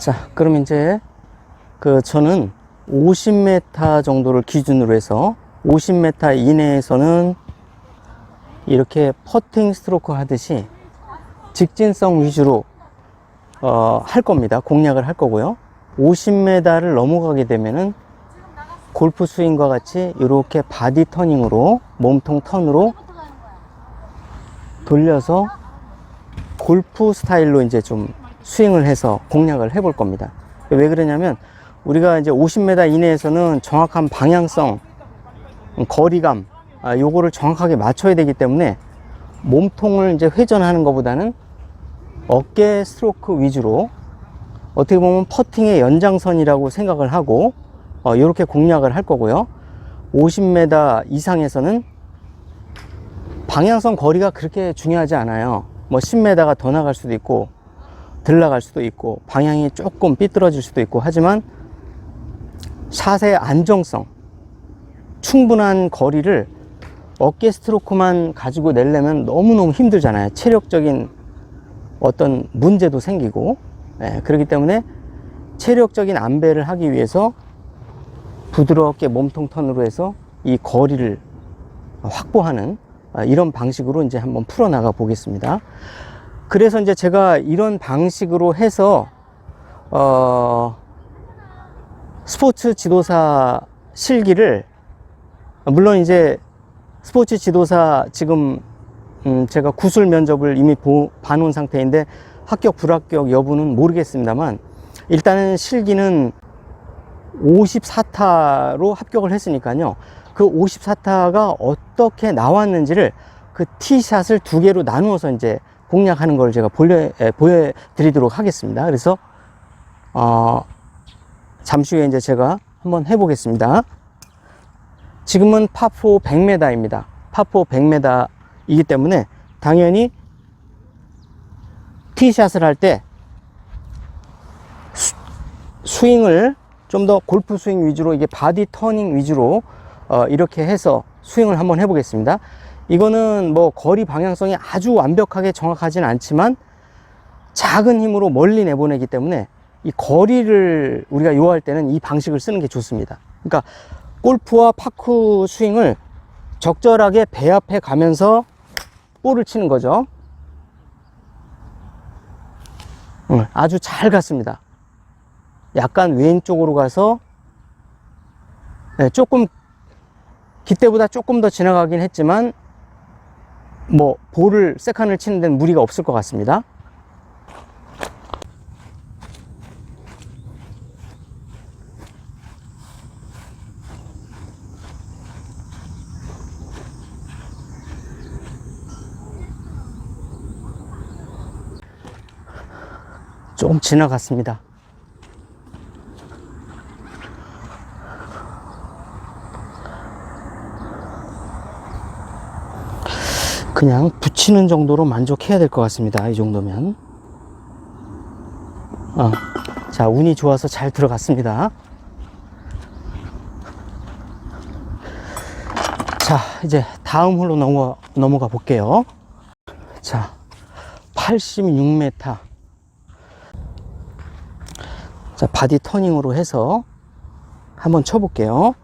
자, 그럼 이제 저는 50m 정도를 기준으로 해서 50m 이내에서는 이렇게 퍼팅 스트로크 하듯이 직진성 위주로 할 겁니다. 공략을 할 거고요. 50m를 넘어가게 되면은 골프 스윙과 같이 이렇게 바디 터닝으로, 몸통 턴으로 돌려서 골프 스타일로 이제 좀 스윙을 해서 공략을 해볼 겁니다. 왜 그러냐면 우리가 이제 50m 이내에서는 정확한 방향성, 거리감, 요거를 정확하게 맞춰야 되기 때문에 몸통을 이제 회전하는 것보다는 어깨 스트로크 위주로, 어떻게 보면 퍼팅의 연장선이라고 생각을 하고 이렇게 공략을 할 거고요. 50m 이상에서는 방향성 거리가 그렇게 중요하지 않아요. 뭐 10m가 더 나갈 수도 있고 덜 나갈 수도 있고 방향이 조금 삐뚤어질 수도 있고 하지만 샷의 안정성, 충분한 거리를 어깨 스트로크만 가지고 내려면 너무너무 힘들잖아요. 체력적인 어떤 문제도 생기고, 그렇기 때문에 체력적인 안배를 하기 위해서 부드럽게 몸통 턴으로 해서 이 거리를 확보하는 이런 방식으로 이제 한번 풀어나가 보겠습니다. 그래서 이제 제가 이런 방식으로 해서 스포츠 지도사 실기를, 물론 이제 스포츠 지도사 지금 제가 구술 면접을 이미 봐놓은 상태인데 합격 불합격 여부는 모르겠습니다만, 일단은 실기는 54타로 합격을 했으니까요. 그 54타가 어떻게 나왔는지를 그 티샷을 두 개로 나누어서 이제 공략하는 걸 제가 보여드리도록 하겠습니다. 그래서 잠시 후에 이제 제가 한번 해보겠습니다. 지금은 파4 100m입니다. 파4 100m이기 때문에 당연히 티샷을 할 때 스윙을 좀 더 골프 스윙 위주로, 이게 바디 터닝 위주로 이렇게 해서 스윙을 한번 해보겠습니다. 이거는 뭐 거리 방향성이 아주 완벽하게 정확하진 않지만 작은 힘으로 멀리 내보내기 때문에 이 거리를 우리가 요할 때는 이 방식을 쓰는 게 좋습니다. 그러니까 골프와 파크 스윙을 적절하게 배합해 가면서 볼을 치는 거죠. 아주 잘 갔습니다. 약간 왼쪽으로 가서 조금 기대보다 조금 더 지나가긴 했지만 뭐 볼을 세컨을 치는 데는 무리가 없을 것 같습니다. 조금 지나갔습니다. 그냥 붙이는 정도로 만족해야 될 것 같습니다. 이 정도면. 자, 운이 좋아서 잘 들어갔습니다. 자, 이제 다음 홀로 넘어가 볼게요. 자, 86m. 자, 바디 터닝으로 해서 한번 쳐볼게요.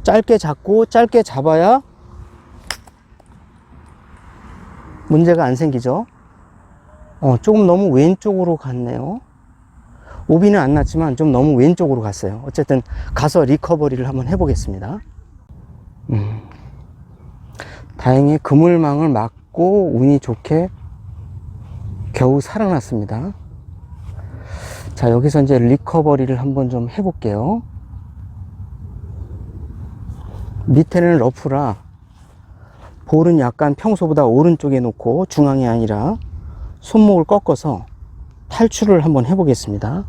짧게 잡고, 짧게 잡아야 문제가 안 생기죠. 조금 너무 왼쪽으로 갔네요. 오비는 안 났지만 좀 너무 왼쪽으로 갔어요. 어쨌든 가서 리커버리를 한번 해보겠습니다. 다행히 그물망을 맞고 운이 좋게 겨우 살아났습니다. 자, 여기서 이제 리커버리를 한번 좀 해볼게요. 밑에는 러프라 볼은 약간 평소보다 오른쪽에 놓고 중앙이 아니라 손목을 꺾어서 탈출을 한번 해보겠습니다.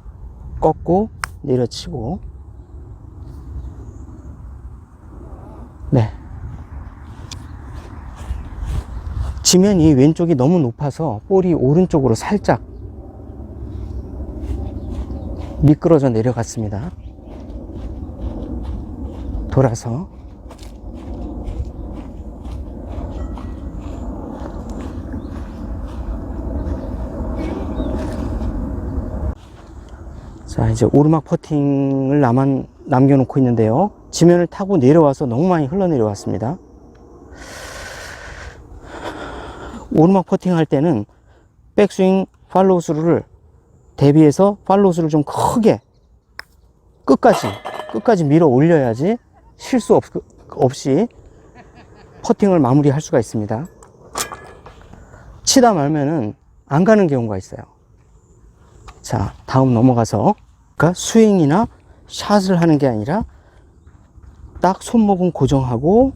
꺾고 내려치고, 네, 지면이 왼쪽이 너무 높아서 볼이 오른쪽으로 살짝 미끄러져 내려갔습니다. 돌아서 자, 이제 오르막 퍼팅을 나만 남겨놓고 있는데요. 지면을 타고 내려와서 너무 많이 흘러내려왔습니다. 오르막 퍼팅 할 때는 백스윙 팔로우 스루를 대비해서 팔로우 스루를 좀 크게 끝까지 밀어 올려야지 실수 없이 퍼팅을 마무리할 수가 있습니다. 치다 말면은 안 가는 경우가 있어요. 자, 다음 넘어가서, 그러니까 스윙이나 샷을 하는 게 아니라 딱 손목은 고정하고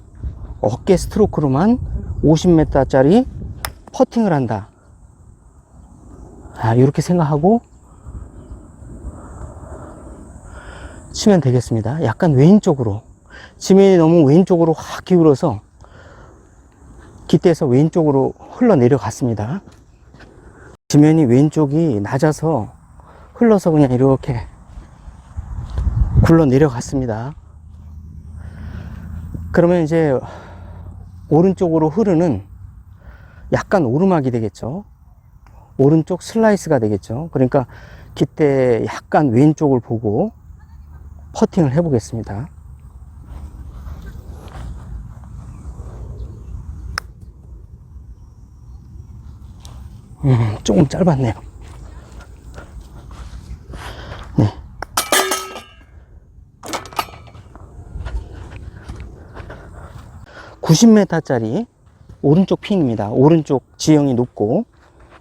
어깨 스트로크로만 50m 짜리 퍼팅을 한다. 이렇게 생각하고 치면 되겠습니다. 약간 왼쪽으로, 지면이 너무 왼쪽으로 확 기울어서 깃대에서 왼쪽으로 흘러내려갔습니다. 지면이 왼쪽이 낮아서 흘러서 그냥 이렇게 굴러 내려갔습니다. 그러면 이제 오른쪽으로 흐르는 약간 오르막이 되겠죠. 오른쪽 슬라이스가 되겠죠. 그러니까 깃대 약간 왼쪽을 보고 퍼팅을 해 보겠습니다. 조금 짧았네요. 네. (90m) 오른쪽 핀입니다. 오른쪽 지형이 높고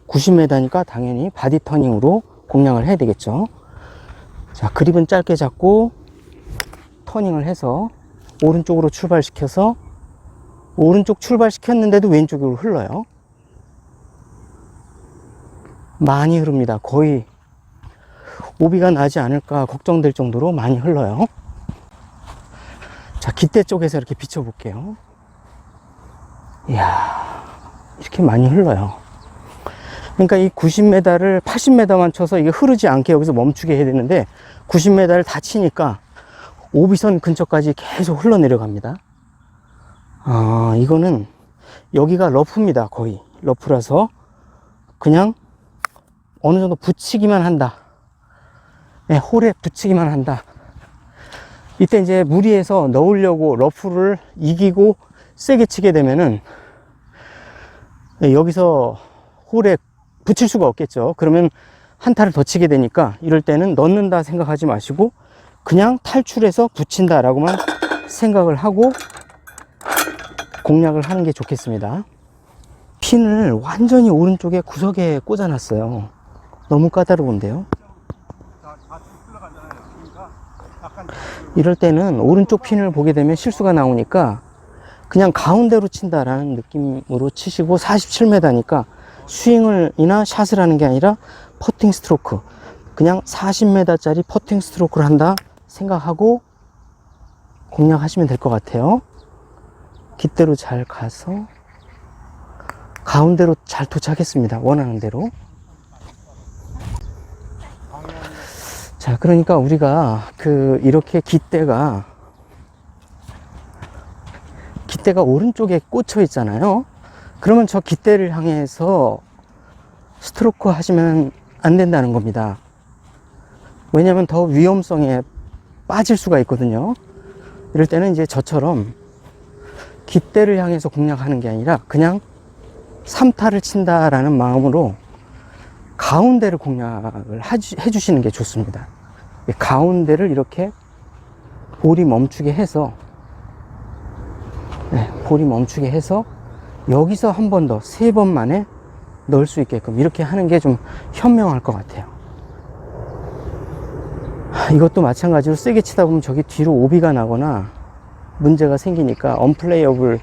90m니까 당연히 바디 터닝으로 공략을 해야 되겠죠. 자, 그립은 짧게 잡고 터닝을 해서 오른쪽으로 출발시켜서, 오른쪽 출발시켰는데도 왼쪽으로 흘러요. 많이 흐릅니다. 거의 오비가 나지 않을까 걱정될 정도로 많이 흘러요. 자, 깃대 쪽에서 이렇게 비춰볼게요. 이야, 이렇게 많이 흘러요. 그러니까 이 90m를 80m만 쳐서 이게 흐르지 않게 여기서 멈추게 해야 되는데 90m를 다 치니까 오비선 근처까지 계속 흘러내려갑니다. 이거는 여기가 러프입니다. 거의 러프라서 그냥 어느 정도 붙이기만 한다. 네, 홀에 붙이기만 한다. 이때 이제 무리해서 넣으려고 러프를 이기고 세게 치게 되면은 여기서 홀에 붙일 수가 없겠죠. 그러면 한 타를 더 치게 되니까 이럴 때는 넣는다 생각하지 마시고 그냥 탈출해서 붙인다 라고만 생각을 하고 공략을 하는 게 좋겠습니다. 핀을 완전히 오른쪽에 구석에 꽂아 놨어요. 너무 까다로운데요. 이럴 때는 오른쪽 핀을 보게 되면 실수가 나오니까 그냥 가운데로 친다라는 느낌으로 치시고, 47m니까 스윙을이나 샷을 하는 게 아니라 퍼팅 스트로크, 그냥 40m 짜리 퍼팅 스트로크를 한다 생각하고 공략하시면 될 것 같아요. 깃대로 잘 가서 가운데로 잘 도착했습니다. 원하는 대로. 자, 그러니까 우리가 이렇게 깃대가 오른쪽에 꽂혀 있잖아요. 그러면 저 깃대를 향해서 스트로크 하시면 안 된다는 겁니다. 왜냐하면 더 위험성에 빠질 수가 있거든요. 이럴 때는 이제 저처럼 깃대를 향해서 공략하는 게 아니라 그냥 3타를 친다라는 마음으로 가운데를 공략을 해주시는 게 좋습니다. 가운데를 이렇게 볼이 멈추게 해서, 볼이 멈추게 해서 여기서 한 번 더, 3번 만에 넣을 수 있게끔 이렇게 하는 게 좀 현명할 것 같아요. 이것도 마찬가지로 세게 치다 보면 저기 뒤로 오비가 나거나 문제가 생기니까 언플레이어블,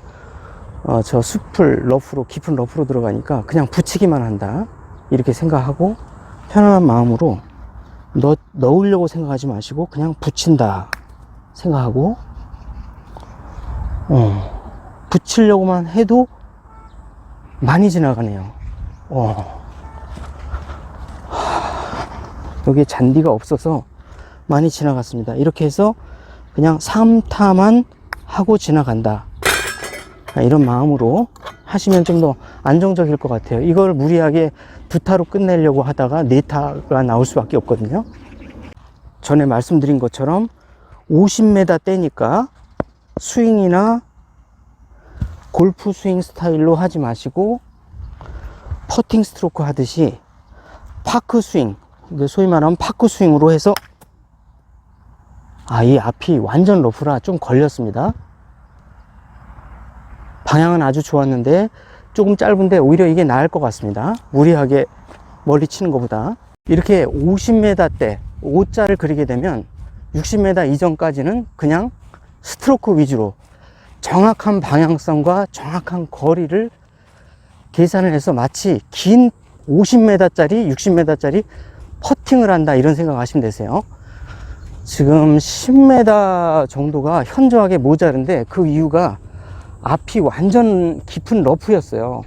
저 숲을 러프로, 깊은 러프로 들어가니까 그냥 붙이기만 한다 이렇게 생각하고 편안한 마음으로 넣으려고 생각하지 마시고 그냥 붙인다 생각하고, 붙이려고만 해도 많이 지나가네요. 여기에 잔디가 없어서 많이 지나갔습니다. 이렇게 해서 그냥 3타만 하고 지나간다, 이런 마음으로 하시면 좀 더 안정적일 것 같아요. 이걸 무리하게 2타로 끝내려고 하다가 4타가 나올 수밖에 없거든요. 전에 말씀드린 것처럼 50m 대니까 스윙이나 골프 스윙 스타일로 하지 마시고 퍼팅 스트로크 하듯이 파크 스윙, 소위 말하면 파크 스윙으로 해서, 이 앞이 완전 러프라 좀 걸렸습니다. 방향은 아주 좋았는데 조금 짧은데 오히려 이게 나을 것 같습니다. 무리하게 멀리 치는 것보다. 이렇게 50m대 5자를 그리게 되면 60m 이전까지는 그냥 스트로크 위주로 정확한 방향성과 정확한 거리를 계산을 해서 마치 긴 50m짜리 60m짜리 퍼팅을 한다, 이런 생각 하시면 되세요. 지금 10m 정도가 현저하게 모자른데 그 이유가 앞이 완전 깊은 러프였어요.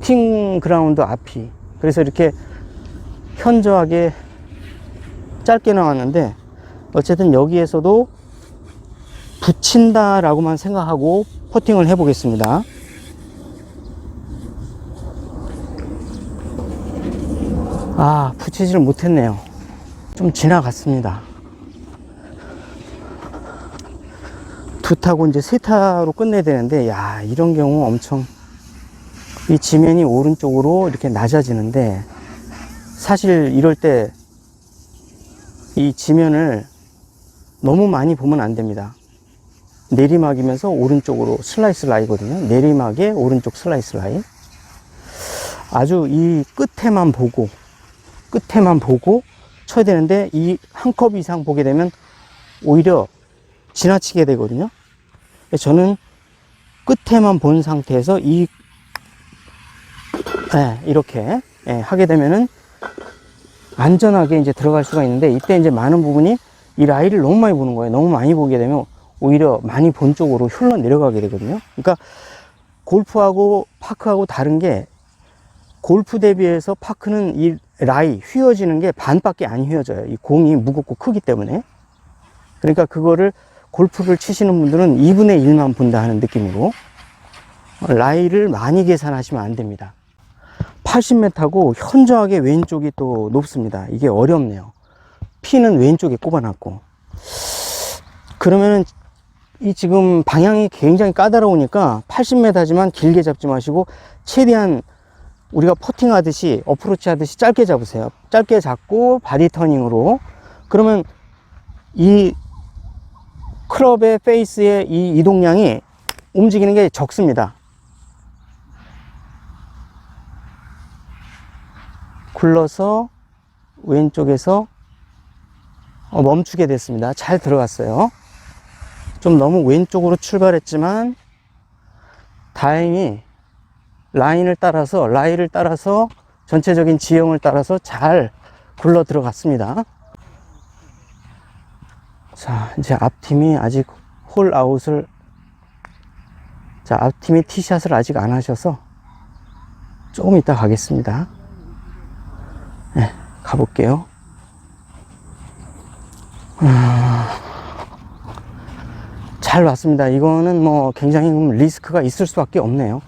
팅 그라운드 앞이. 그래서 이렇게 현저하게 짧게 나왔는데, 어쨌든 여기에서도 붙인다 라고만 생각하고 퍼팅을 해 보겠습니다. 붙이지를 못했네요. 좀 지나갔습니다. 두 타고 이제 세 타로 끝내야 되는데, 이런 경우 엄청, 이 지면이 오른쪽으로 이렇게 낮아지는데, 사실 이럴 때 이 지면을 너무 많이 보면 안 됩니다. 내리막이면서 오른쪽으로 슬라이스 라이거든요. 내리막에 오른쪽 슬라이스 라인. 아주 이 끝에만 보고 쳐야 되는데, 이 한 컵 이상 보게 되면 오히려 지나치게 되거든요. 저는 끝에만 본 상태에서 이렇게 하게 되면은 안전하게 이제 들어갈 수가 있는데, 이때 이제 많은 부분이 이 라이를 너무 많이 보는 거예요. 너무 많이 보게 되면 오히려 많이 본 쪽으로 흘러 내려가게 되거든요. 그러니까 골프하고 파크하고 다른 게, 골프 대비해서 파크는 이 라이 휘어지는 게 반밖에 안 휘어져요. 이 공이 무겁고 크기 때문에. 그러니까 그거를 골프를 치시는 분들은 2분의 1만 본다 하는 느낌으로 라이를 많이 계산하시면 안 됩니다. 80m고 현저하게 왼쪽이 또 높습니다. 이게 어렵네요. 피는 왼쪽에 꼽아놨고. 그러면은 이 지금 방향이 굉장히 까다로우니까 80m지만 길게 잡지 마시고 최대한 우리가 퍼팅 하듯이, 어프로치 하듯이 짧게 잡으세요. 짧게 잡고 바디 터닝으로. 그러면 이 클럽의 페이스의 이 이동량이 움직이는 게 적습니다. 굴러서 왼쪽에서 멈추게 됐습니다. 잘 들어갔어요. 좀 너무 왼쪽으로 출발했지만 다행히 라이를 따라서 전체적인 지형을 따라서 잘 굴러 들어갔습니다. 자, 이제 앞팀이 아직 홀 아웃을, 앞팀이 티샷을 아직 안 하셔서 조금 이따 가겠습니다. 가볼게요. 잘 왔습니다. 이거는 뭐 굉장히 리스크가 있을 수밖에 없네요.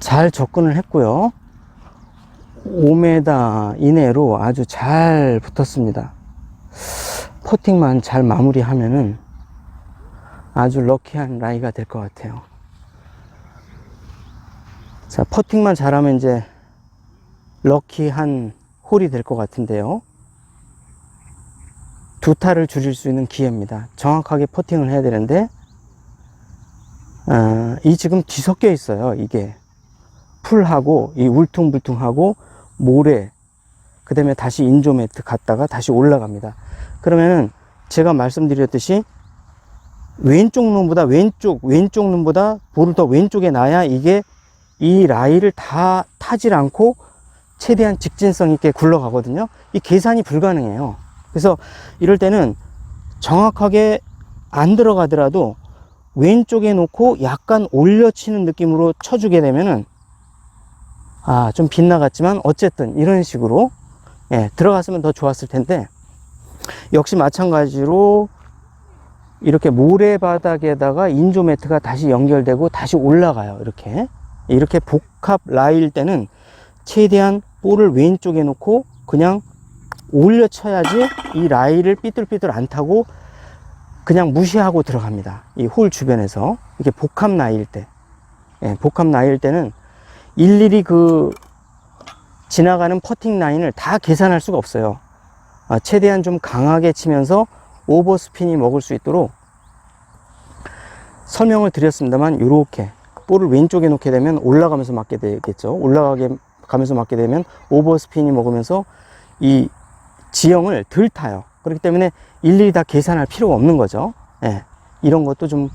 잘 접근을 했고요. 5m 이내로 아주 잘 붙었습니다. 퍼팅만 잘 마무리하면은 아주 럭키한 라이가 될 것 같아요. 자, 퍼팅만 잘하면 이제 럭키한 홀이 될 것 같은데요. 두 타를 줄일 수 있는 기회입니다. 정확하게 퍼팅을 해야 되는데, 이 지금 뒤섞여 있어요. 이게 풀하고 이 울퉁불퉁하고 모래, 그 다음에 다시 인조매트 갔다가 다시 올라갑니다. 그러면은 제가 말씀드렸듯이 왼쪽 놈보다 볼을 더 왼쪽에 놔야 이게 이 라이를 다 타질 않고 최대한 직진성 있게 굴러가거든요. 이 계산이 불가능해요. 그래서 이럴 때는 정확하게 안 들어가더라도 왼쪽에 놓고 약간 올려치는 느낌으로 쳐주게 되면은 좀 빗나갔지만 어쨌든 이런 식으로 들어갔으면 더 좋았을 텐데, 역시 마찬가지로 이렇게 모래바닥에다가 인조 매트가 다시 연결되고 다시 올라가요. 이렇게 복합 라이일 때는 최대한 볼을 왼쪽에 놓고 그냥 올려 쳐야지 이 라이를 삐뚤삐뚤 안 타고 그냥 무시하고 들어갑니다. 이 홀 주변에서. 이게 복합 라이일 때. 예, 복합 라이일 때는 일일이 그 지나가는 퍼팅 라인을 다 계산할 수가 없어요. 최대한 좀 강하게 치면서 오버스핀이 먹을 수 있도록 설명을 드렸습니다만, 이렇게 볼을 왼쪽에 놓게 되면 올라가면서 맞게 되겠죠. 올라가면서 맞게 되면 오버스핀이 먹으면서 이 지형을 덜 타요. 그렇기 때문에 일일이 다 계산할 필요가 없는 거죠. 예, 이런 것도 좀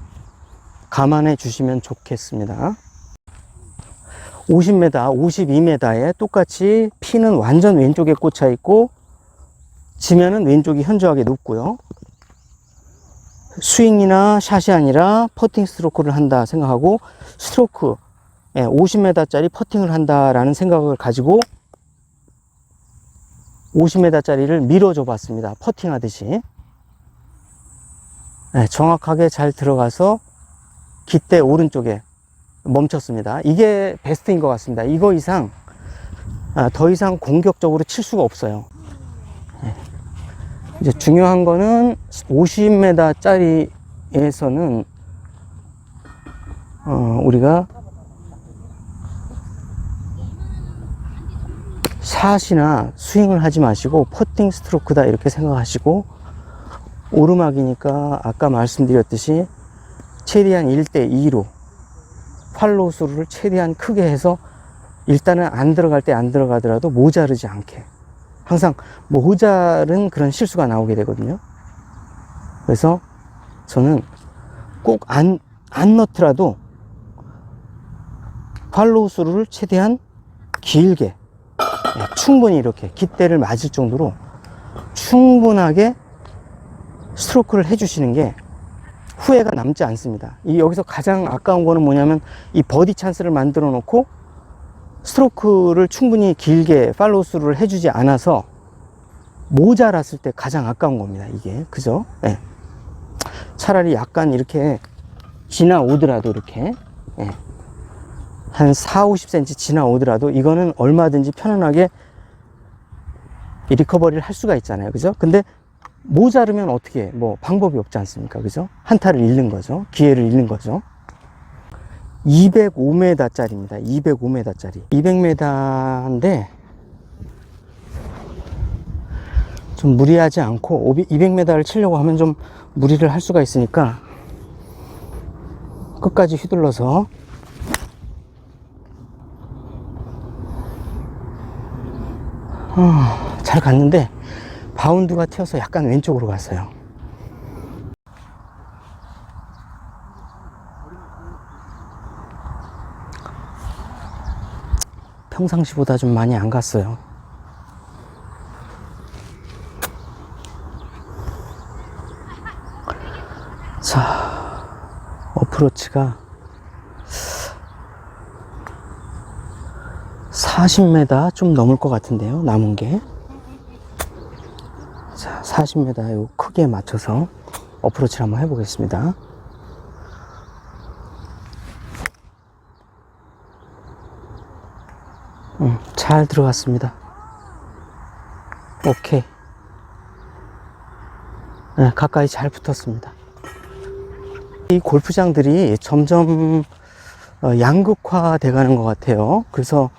감안해 주시면 좋겠습니다. 50m, 52m에 똑같이 피는 완전 왼쪽에 꽂혀 있고 지면은 왼쪽이 현저하게 높고요. 스윙이나 샷이 아니라 퍼팅 스트로크를 한다 생각하고, 스트로크 50m짜리 퍼팅을 한다라는 생각을 가지고 50m짜리를 밀어줘 봤습니다. 퍼팅 하듯이. 정확하게 잘 들어가서 깃대 오른쪽에 멈췄습니다. 이게 베스트인 것 같습니다. 이거 이상 더 이상 공격적으로 칠 수가 없어요. 이제 중요한 거는 50m짜리에서는 우리가 샷이나 스윙을 하지 마시고 퍼팅 스트로크다 이렇게 생각하시고, 오르막이니까 아까 말씀드렸듯이 최대한 1대2로 팔로우 스루를 최대한 크게 해서 일단은 안 들어갈 때 안 들어가더라도 모자르지 않게, 항상 모자른 그런 실수가 나오게 되거든요. 그래서 저는 꼭 안 넣더라도 팔로우 스루를 최대한 길게, 충분히 이렇게 깃대를 맞을 정도로 충분하게 스트로크를 해주시는 게 후회가 남지 않습니다. 여기서 가장 아까운 거는 뭐냐면, 이 버디 찬스를 만들어 놓고 스트로크를 충분히 길게 팔로우 스루를 해주지 않아서 모자랐을 때 가장 아까운 겁니다. 이게 그죠? 네. 차라리 약간 이렇게 지나오더라도, 이렇게 한 40-50cm 지나오더라도 이거는 얼마든지 편안하게 리커버리를 할 수가 있잖아요. 그죠? 근데 모자르면 어떻게 해? 뭐 방법이 없지 않습니까? 그죠? 한타를 잃는 거죠. 기회를 잃는 거죠. 205m짜리입니다. 205m짜리. 200m인데 좀 무리하지 않고, 200m를 치려고 하면 좀 무리를 할 수가 있으니까 끝까지 휘둘러서 잘 갔는데 바운드가 튀어서 약간 왼쪽으로 갔어요. 평상시보다 좀 많이 안 갔어요. 자, 어프로치가 40m 좀 넘을 것 같은데요, 남은 게. 자, 40m 요 크기에 맞춰서 어프로치를 한번 해보겠습니다. 잘 들어갔습니다. 오케이. 네, 가까이 잘 붙었습니다. 이 골프장들이 점점 양극화 돼 가는 것 같아요. 그래서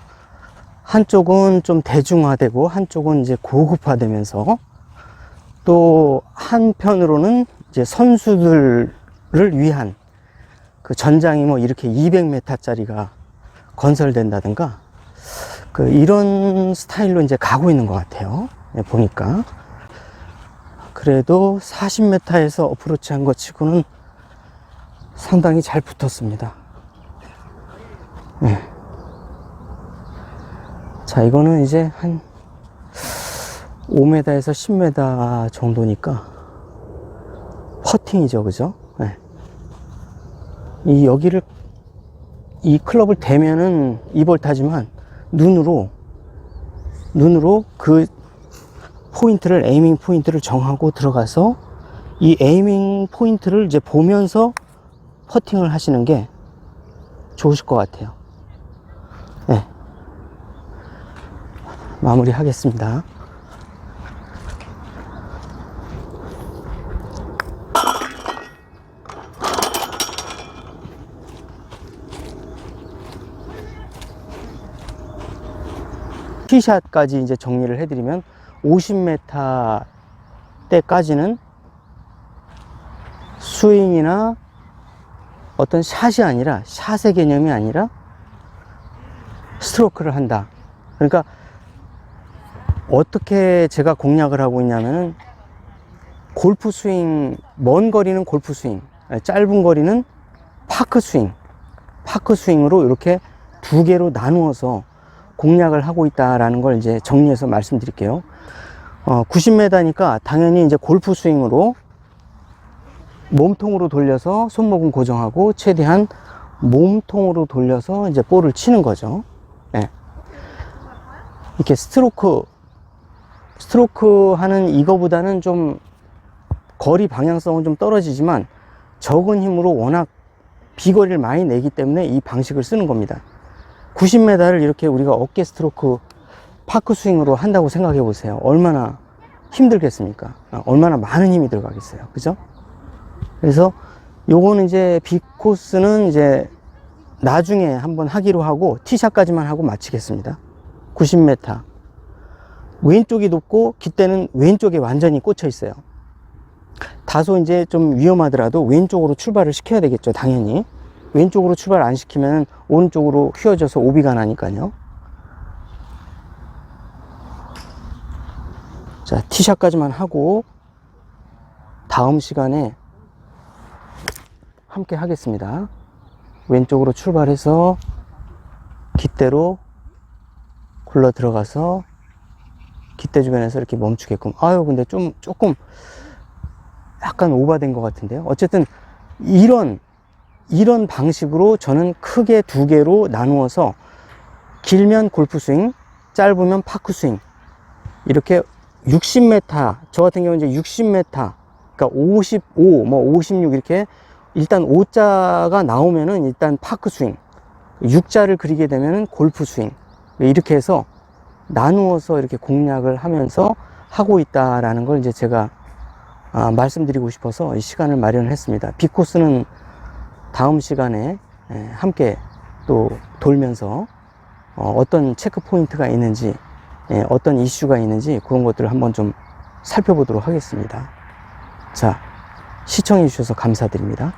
한쪽은 좀 대중화되고 한쪽은 이제 고급화되면서, 또 한편으로는 이제 선수들을 위한 그 전장이 뭐 이렇게 200m짜리가 건설된다든가, 이런 스타일로 이제 가고 있는 것 같아요. 보니까. 그래도 40m에서 어프로치 한 것 치고는 상당히 잘 붙었습니다. 네. 자, 이거는 이제 한 5m에서 10m 정도니까 퍼팅이죠, 그죠? 네. 여기를, 이 클럽을 대면은 2볼 타지만 눈으로 그 포인트를, 에이밍 포인트를 정하고 들어가서 이 에이밍 포인트를 이제 보면서 퍼팅을 하시는 게 좋으실 것 같아요. 네. 마무리 하겠습니다. 티샷까지 이제 정리를 해드리면 50m 때까지는 스윙이나 어떤 샷이 아니라, 샷의 개념이 아니라 스트로크를 한다. 그러니까 어떻게 제가 공략을 하고 있냐면은 골프 스윙, 먼 거리는 골프 스윙, 짧은 거리는 파크 스윙, 파크 스윙으로 이렇게 두 개로 나누어서 공략을 하고 있다라는 걸 이제 정리해서 말씀드릴게요. 90m니까 당연히 이제 골프 스윙으로 몸통으로 돌려서 손목은 고정하고 최대한 몸통으로 돌려서 이제 볼을 치는 거죠. 네. 이렇게 스트로크 하는 이거보다는 좀 거리 방향성은 좀 떨어지지만 적은 힘으로 워낙 비거리를 많이 내기 때문에 이 방식을 쓰는 겁니다. 90m를 이렇게 우리가 어깨 스트로크 파크 스윙으로 한다고 생각해 보세요. 얼마나 힘들겠습니까? 얼마나 많은 힘이 들어가겠어요. 그죠? 그래서 요거는 이제 빅코스는 이제 나중에 한번 하기로 하고 티샷까지만 하고 마치겠습니다. 90m. 왼쪽이 높고 깃대는 왼쪽에 완전히 꽂혀 있어요. 다소 이제 좀 위험하더라도 왼쪽으로 출발을 시켜야 되겠죠. 당연히. 왼쪽으로 출발 안 시키면 오른쪽으로 휘어져서 오비가 나니까요. 자, 티샷까지만 하고 다음 시간에 함께 하겠습니다. 왼쪽으로 출발해서 깃대로 굴러 들어가서 깃대 주변에서 이렇게 멈추게끔. 아유, 근데 조금 약간 오버된 것 같은데요. 어쨌든 이런 방식으로 저는 크게 두 개로 나누어서 길면 골프 스윙, 짧으면 파크 스윙, 이렇게 60m, 저 같은 경우는 이제 60m, 그러니까 55, 뭐 56 이렇게 일단 5자가 나오면은 일단 파크 스윙, 6자를 그리게 되면은 골프 스윙, 이렇게 해서 나누어서 이렇게 공략을 하면서 하고 있다라는 걸 이제 제가 말씀드리고 싶어서 이 시간을 마련을 했습니다. 빅코스는 다음 시간에 함께 또 돌면서 어떤 체크 포인트가 있는지, 어떤 이슈가 있는지 그런 것들을 한번 좀 살펴보도록 하겠습니다. 자, 시청해 주셔서 감사드립니다.